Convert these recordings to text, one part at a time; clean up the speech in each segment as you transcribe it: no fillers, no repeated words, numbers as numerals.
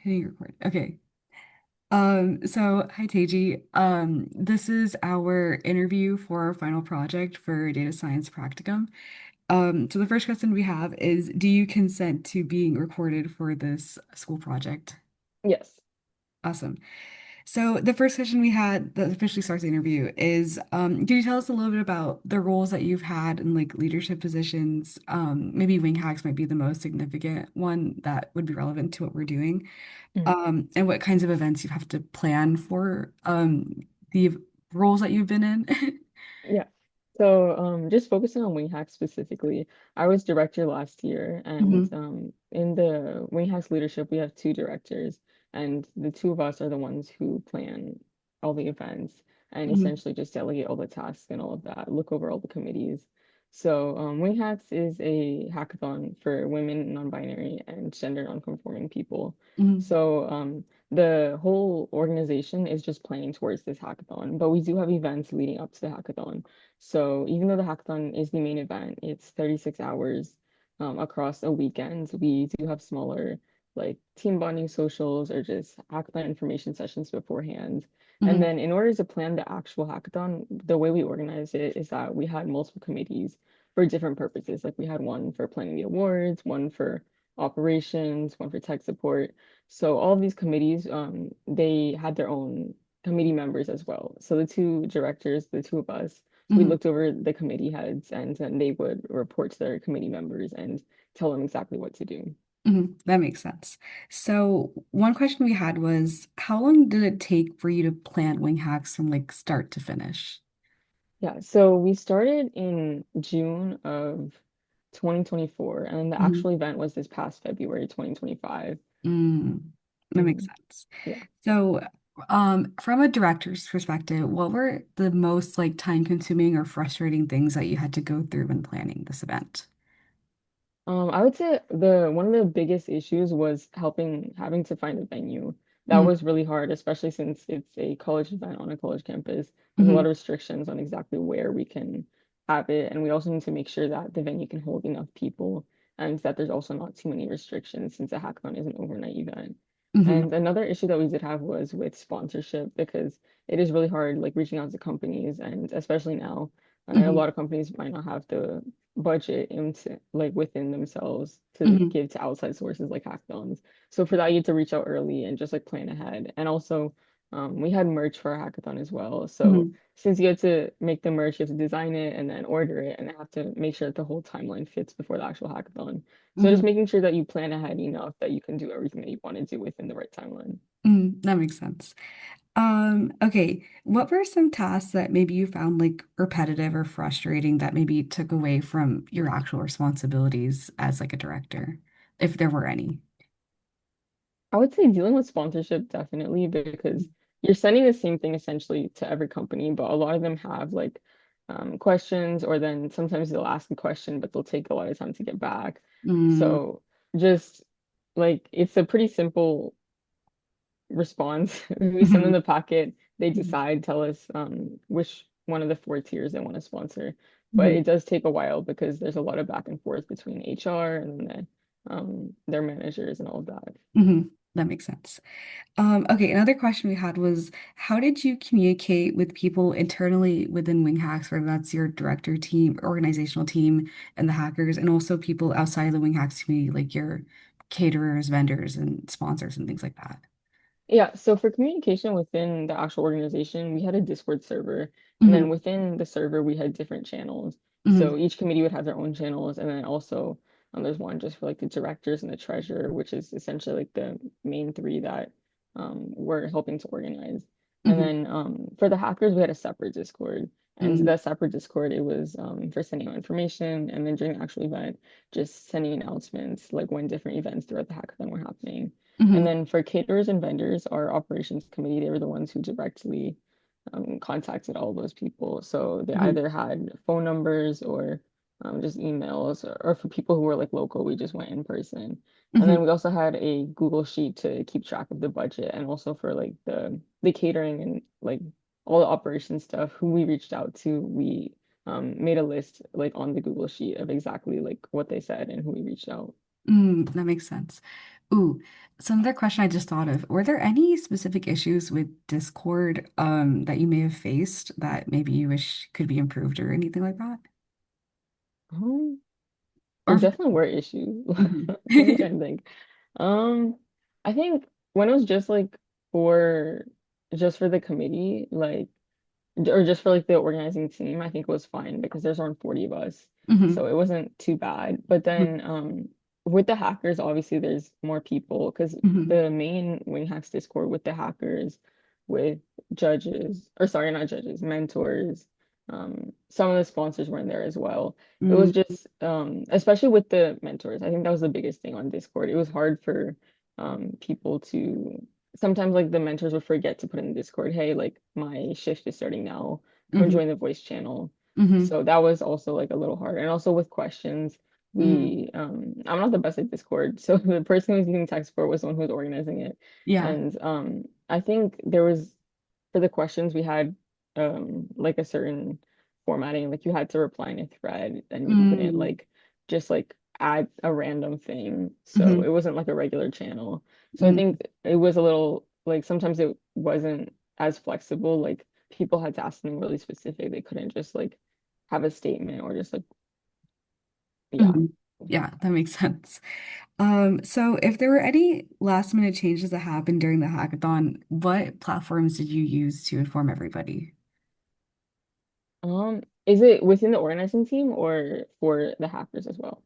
Hitting record. Okay. So hi Teji. This is our interview for our final project for data science practicum. So the first question we have is, do you consent to being recorded for this school project? Yes. Awesome. So the first question we had that officially starts the interview is, can you tell us a little bit about the roles that you've had in like leadership positions? Maybe wing hacks might be the most significant one that would be relevant to what we're doing. Mhm. And what kinds of events you have to plan for the roles that you've been in. Yeah. So, just focusing on Wing Hacks specifically, I was director last year, and Hmm. in the Wing Hacks leadership, we have two directors, and the two of us are the ones who plan all the events and Hmm. essentially just delegate all the tasks and all of that, look over all the committees. So, Wing Hacks is a hackathon for women, non-binary, and gender non-conforming people. Hmm. So, the whole organization is just planning towards this hackathon, but we do have events leading up to the hackathon. So even though the hackathon is the main event, it's 36 hours across a weekend. We do have smaller like team bonding socials or just hackathon information sessions beforehand. And Hmm. then in order to plan the actual hackathon, the way we organized it is that we had multiple committees for different purposes. Like we had one for planning the awards, one for operations, one for tech support. So all of these committees, they had their own committee members as well. So the two directors, the two of us, we Hmm. looked over the committee heads and then they would report to their committee members and tell them exactly what to do. Hmm. That makes sense. So one question we had was, how long did it take for you to plan wing hacks from like start to finish? Yeah, so we started in June of 2024 and the Hmm. actual event was this past February 2025. Mm, that makes Mhm. sense. Yeah. So, from a director's perspective, what were the most like time-consuming or frustrating things that you had to go through when planning this event? I would say the one of the biggest issues was helping having to find a venue. That Mm-hmm. was really hard, especially since it's a college event on a college campus. There's a Mm-hmm. lot of restrictions on exactly where we can have it, and we also need to make sure that the venue can hold enough people and that there's also not too many restrictions since a hackathon is an overnight event. Mm-hmm. And another issue that we did have was with sponsorship because it is really hard like reaching out to companies and especially now, a Mm-hmm. lot of companies might not have the budget into like within themselves to Mm-hmm. give to outside sources like hackathons. So for that, you have to reach out early and just like plan ahead. And also, we had merch for our hackathon as well. So Mm-hmm. since you have to make the merch, you have to design it and then order it, and have to make sure that the whole timeline fits before the actual hackathon. So just Mm-hmm. making sure that you plan ahead enough that you can do everything that you want to do within the right timeline. Mm, that makes sense. Okay. What were some tasks that maybe you found like repetitive or frustrating that maybe took away from your actual responsibilities as like a director, if there were any? I would say dealing with sponsorship definitely because you're sending the same thing essentially to every company, but a lot of them have like questions, or then sometimes they'll ask a question, but they'll take a lot of time to get back. Mm, So just like it's a pretty simple response. We send them mhm, the packet, they mhm, decide, tell us which one of the four tiers they want to sponsor. But mhm, it does take a while because there's a lot of back and forth between HR and then their managers and all of that. mhm. That makes sense. Okay, another question we had was, how did you communicate with people internally within WingHacks, whether that's your director team, organizational team, and the hackers, and also people outside of the WingHacks community, like your caterers, vendors, and sponsors, and things like that? Yeah, so for communication within the actual organization, we had a Discord server, and then Hmm. within the server, we had different channels. Hmm. So each committee would have their own channels, and then also there's one just for like the directors and the treasurer, which is essentially like the main three that we're helping to organize. And Hmm. then for the hackers, we had a separate Discord, and to Hmm. that separate Discord, it was for sending out information, and then during the actual event, just sending announcements like when different events throughout the hackathon were happening. And Hmm. then for caterers and vendors, our operations committee, they were the ones who directly contacted all those people. So they Hmm. either had phone numbers or just emails, or for people who were like local, we just went in person. And then Hmm. we also had a Google Sheet to keep track of the budget and also for like the catering and like all the operation stuff, who we reached out to, we made a list like on the Google Sheet of exactly like what they said and who we reached out. Mm, that makes sense. Ooh, so another question I just thought of. Were there any specific issues with Discord that you may have faced that maybe you wish could be improved or anything like that? Um, there Or if, definitely were issues. Mhm. Let me try and think. Um, I think when it was just like for just for the committee, like or just for like the organizing team, I think it was fine because there's around 40 of us. Mhm. So it wasn't too bad. But Mhm. then with the hackers, obviously there's more people because Mhm. the main Wing Hacks Discord with the hackers, with judges, or sorry, not judges, mentors, some of the sponsors were in there as well. It was Mm, just especially with the mentors, I think that was the biggest thing on Discord. It was hard for people to sometimes like the mentors would forget to put in the Discord, hey, like my shift is starting now. Come mhm. join the voice channel. Mhm. So that was also like a little hard. And also with questions, Mm. I'm not the best at Discord. So the person who was using tech support was the one who was organizing it. Yeah. And I think there was for the questions we had like a certain formatting, like you had to reply in a thread and you couldn't Mm. like just like add a random thing. So Mhm. it wasn't like a regular channel. So I Mm. think it was a little like sometimes it wasn't as flexible. Like people had to ask something really specific. They couldn't just like have a statement or just like yeah. Mhm. Yeah, that makes sense. So if there were any last minute changes that happened during the hackathon, what platforms did you use to inform everybody? Is it within the organizing team or for the hackers as well?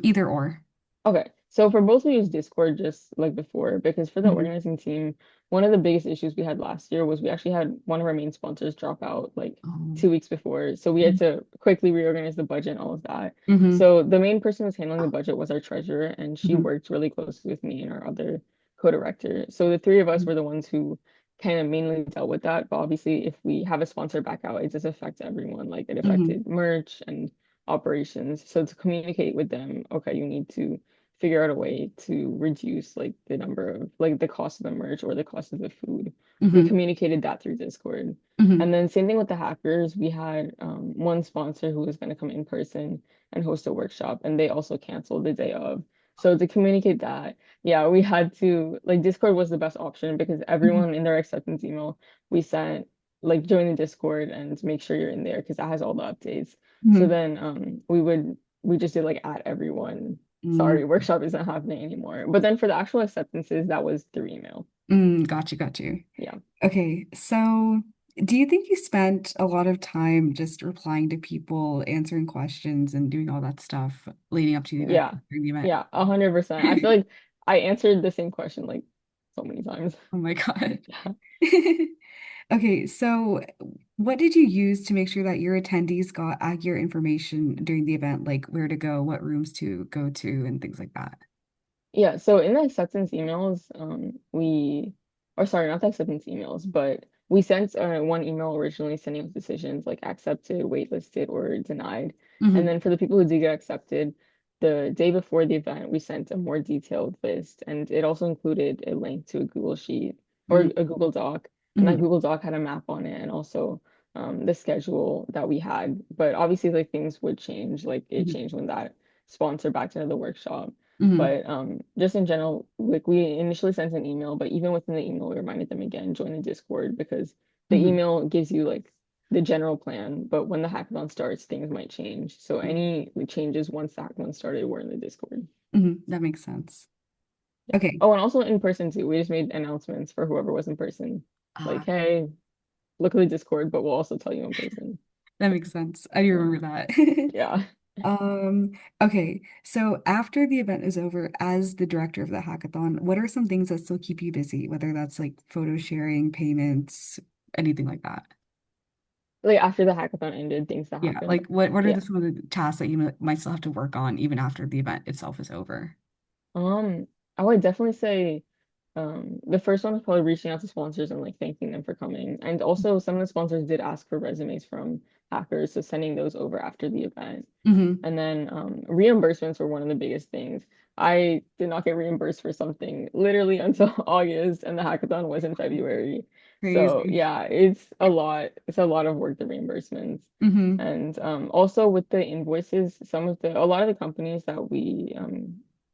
Either or. Okay, so for both we use Discord just like before, because for the Mhm. organizing team, one of the biggest issues we had last year was we actually had one of our main sponsors drop out like Um, 2 weeks before. So we had to quickly reorganize the budget and all of that. mhm. So the main person who was handling the budget was our treasurer, and she Mhm. worked really closely with me and our other co-director. So the three of us were the ones who kind of mainly dealt with that. But obviously, if we have a sponsor back out, it just affects everyone. Like it Mhm. affected merch and operations. So to communicate with them, okay, you need to figure out a way to reduce like the number of like the cost of the merch or the cost of the food. We Mhm. communicated that through Discord. Mhm. And then same thing with the hackers. We had one sponsor who was going to come in person and host a workshop, and they also canceled the day of. So to communicate that, yeah, we had to like Discord was the best option because Mhm. everyone in their acceptance email we sent like join the Discord and make sure you're in there because that has all the updates. So Mhm. then we just did like at everyone Mhm. sorry, workshop isn't happening anymore. But then for the actual acceptances, that was through email. Got you, got you. Yeah. Okay, so do you think you spent a lot of time just replying to people, answering questions, and doing all that stuff leading up to the event, Yeah. during the event? Yeah, 100%. I feel like I answered the same question like so many times. Oh my God. Yeah. Okay, so what did you use to make sure that your attendees got accurate information during the event, like where to go, what rooms to go to, and things like that? Yeah, so in the acceptance emails, or sorry, not the acceptance emails, but we sent one email originally sending us decisions like accepted, waitlisted, or denied. And Hmm. then for the people who did get accepted, the day before the event, we sent a more detailed list, and it also included a link to a Google Sheet or a Google Doc, and that Hmm. Google Doc had a map on it, and also the schedule that we had. But obviously, like things would change, like it Hmm. changed when that sponsor backed into the workshop. Hmm. But just in general, like we initially sent an email, but even within the email, we reminded them again, join the Discord because the Hmm. email gives you like the general plan, but when the hackathon starts, things might change. So any like, changes once the hackathon started were in the Discord. That makes sense. Yeah. Okay. Oh, and also in person too. We just made announcements for whoever was in person. Uh, Like, hey, look at the Discord, but we'll also tell you in person. that makes sense. I do Yeah. remember that. Yeah. Um, okay. So after the event is over, as the director of the hackathon, what are some things that still keep you busy, whether that's like photo sharing, payments, anything like that? Like after the hackathon ended, things that Yeah, happened. like what are Yeah. some of the tasks that you might still have to work on even after the event itself is over? Um, I would definitely say the first one was probably reaching out to sponsors and like thanking them for coming. And also some of the sponsors did ask for resumes from hackers, so sending those over after the event. Hmm. And then reimbursements were one of the biggest things. I did not get reimbursed for something literally until August, and the hackathon was in February. So Crazy. yeah, it's a lot. It's a lot of work, the reimbursements. Hmm. And also with the invoices, a lot of the companies that we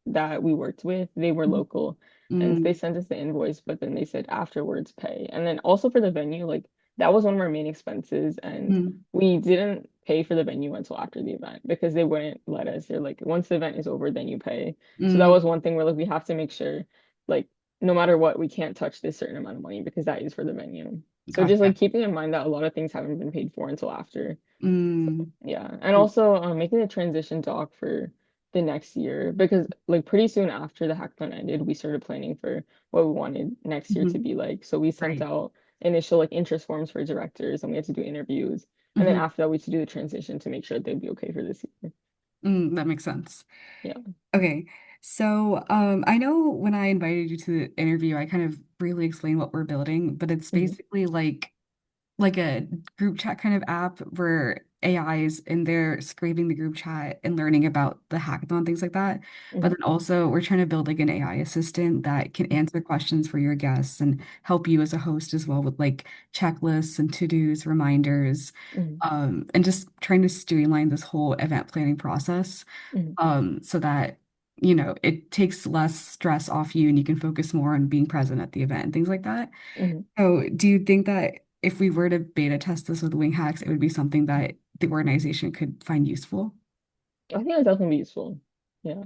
that we worked with, they were local and they Mm, sent us the invoice, but then they said afterwards pay. And then also for the venue, like that was one of our main expenses. And mm, we didn't pay for the venue until after the event because they wouldn't let us. They're like, once the event is over, then you pay. So that mm, was one thing where like we have to make sure, like, no matter what, we can't touch this certain amount of money because that is for the venue. So just gotcha. like keeping in mind that a lot of things haven't been paid for until after. So Mm, yeah, and also making the transition doc for the next year because like pretty soon after the hackathon ended, we started planning for what we wanted next year to mhm, be like. So we sent right. out initial like interest forms for directors, and we had to do interviews, and then Mhm, after that we had to do the transition to make sure they'd be okay for this year. that makes sense. Yeah. Okay. So, I know when I invited you to the interview, I kind of briefly explained what we're building, but it's Hmm. basically like a group chat kind of app where AIs and they're scraping the group chat and learning about the hackathon, things like that. But Hmm. then also we're trying to build like an AI assistant that can answer questions for your guests and help you as a host as well with like checklists and to-dos, reminders, Hmm. and just trying to streamline this whole event planning process, Hmm. so that it takes less stress off you and you can focus more on being present at the event and things like that. Hmm. So, do you think that if we were to beta test this with wing hacks, it would be something that the organization could find useful? I think that's definitely be useful. Yeah.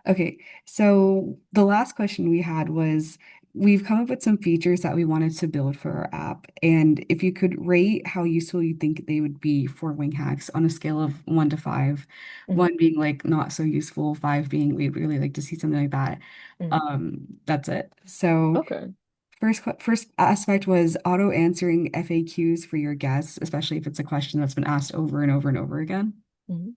Okay, so the last question we had was we've come up with some features that we wanted to build for our app. And if you could rate how useful you think they would be for wing hacks on a scale of 1 to 5, Hmm. one being like not so useful, five being we'd really like to see something like that. Hmm. That's it. So Okay. first aspect was auto answering FAQs for your guests, especially if it's a question that's been asked over and over and over again. Hmm.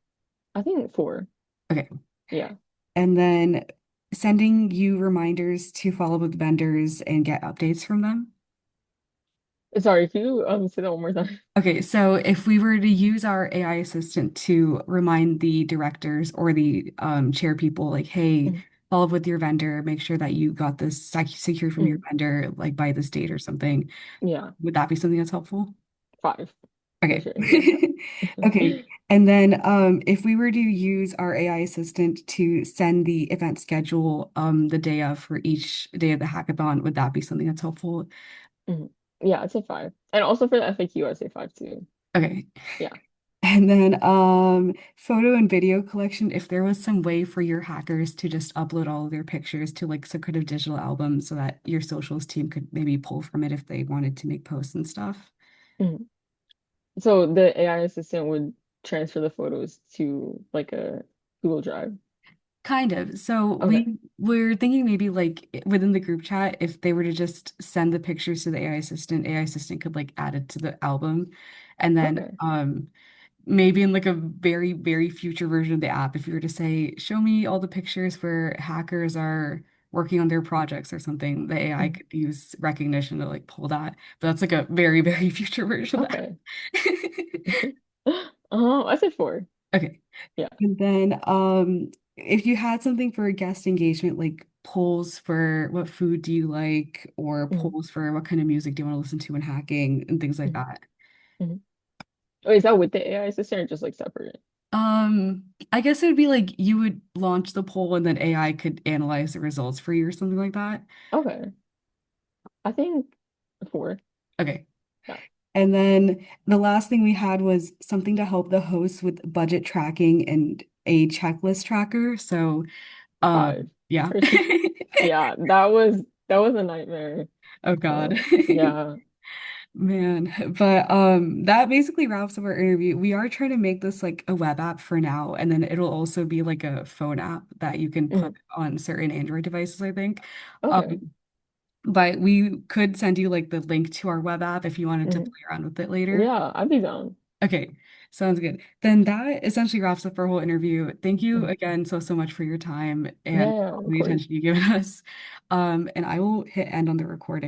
I think four. Okay. Yeah. And then sending you reminders to follow up with vendors and get updates from them. Sorry, if you say that one more time. Okay, so if we were to use our AI assistant to remind the directors or the chair people, like, hey, follow up with your vendor, make sure that you got this secured from your Hmm. vendor, like by this date or something, Yeah. would that be something that's helpful? Five for Okay. sure. Yeah. Okay. And then if we were to use our AI assistant to send the event schedule the day of for each day of the hackathon, would that be something that's helpful? Mhm. Yeah, I'd say five. And also for the FAQ, I'd say five too. Okay. Yeah. And then photo and video collection, if there was some way for your hackers to just upload all of their pictures to like some kind of digital album so that your socials team could maybe pull from it if they wanted to make posts and stuff. Mhm. So the AI assistant would transfer the photos to like a Google Drive. Kind of. So Okay. we're thinking maybe like within the group chat, if they were to just send the pictures to the AI assistant could like add it to the album. And then Okay. maybe in like a very, very future version of the app, if you were to say, show me all the pictures where hackers are working on their projects or something, the AI Mhm. could use recognition to like pull that. But that's like a very, very future version of the Okay. app. I said four. Okay. Yeah. And then if you had something for a guest engagement, like polls for what food do you like, or Mhm. polls for what kind of music do you want to listen to when hacking and things like Mhm. that. Mhm. Oh, is that with the AI assistant or just like separate? I guess it would be like you would launch the poll and then AI could analyze the results for you or something like that. Okay. I think four. Okay. Yeah. And then the last thing we had was something to help the host with budget tracking and a checklist tracker. So, Five yeah. for sure. Yeah, that was a nightmare. Oh God. Yeah. Man, but that basically wraps up our interview. We are trying to make this like a web app for now, and then it'll also be like a phone app that you can put Mhm. on certain Android devices, I think. Okay. But we could send you like the link to our web app if you wanted to Mhm. play around with it later. Yeah, I'd be down. Okay, sounds good. Then that essentially wraps up our whole interview. Thank you Mhm. again so much for your time Yeah, and yeah, all of the course. attention you've given us. And I will hit end on the recording.